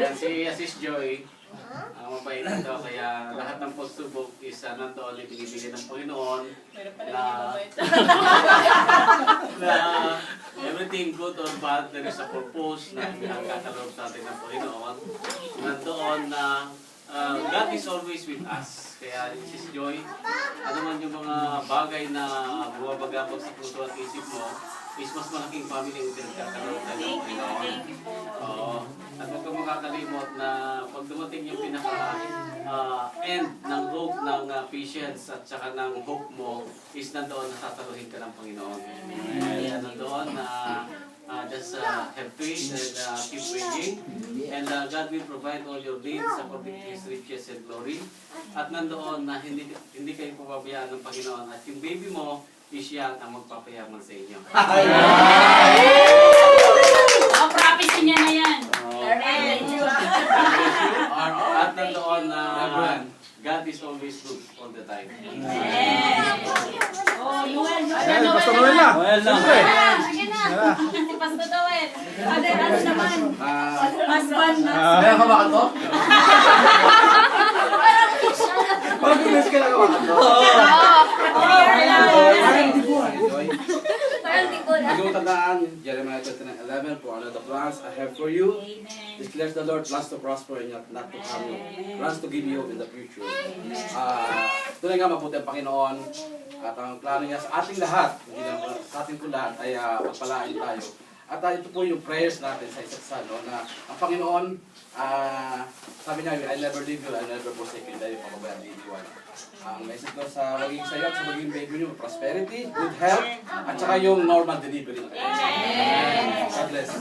Ayan, si Sis Joy, mabait daw, kaya lahat ng pagsubok is nandoon ay binibigay ng Panginoon na everything good or bad, there is a purpose na pinagkakaloob sa atin ng Panginoon. Nandoon na God is always with us. Kaya Sis Joy, ano man yung mga bagay na bumabagabag sa puso at isip mo, is mas malaking family yung pinagkakaloob tayo ng Panginoon. At huwag kang makakalimot na pag dumating yung pinaka-end ng hope ng patience at saka ng hope mo is nandoon na tataluhin ka ng Panginoon. Kaya nandoon na just have faith and keep praying. And God will provide all your needs according to His riches and glory. At nandoon na hindi kayo pababayaan ng Panginoon. At yung baby mo is yan ang magpapayaman sa inyo. Ang prophecy niya na yan. At nandoon na God is always good all the time. Oh, Noel. Pastor Noel na. Noel lang. Sige na. Si Pastor Noel. Ano naman? Husband na. Meron ka ba kanto? Parang bilis ka lang ka ba kanto? Ikaw tandaan, Jeremiah 29:11, for all the plans I have for you, declares the Lord, plans to prosper and not to harm you, plans to give you hope in the future. Tunay nga mabuti ang Panginoon at ang plano niya sa ating lahat, hindi lang sa ating po lahat ay pagpalain tayo. At ito po yung prayers natin sa isa't isa, no, na ang Panginoon, sabi niya, I never leave you, I never forsake you, dahil papabayaan din iwan. Ang message ko sa magiging sayo at sa magiging baby niyo, prosperity, good health, at saka yung normal delivery. God bless.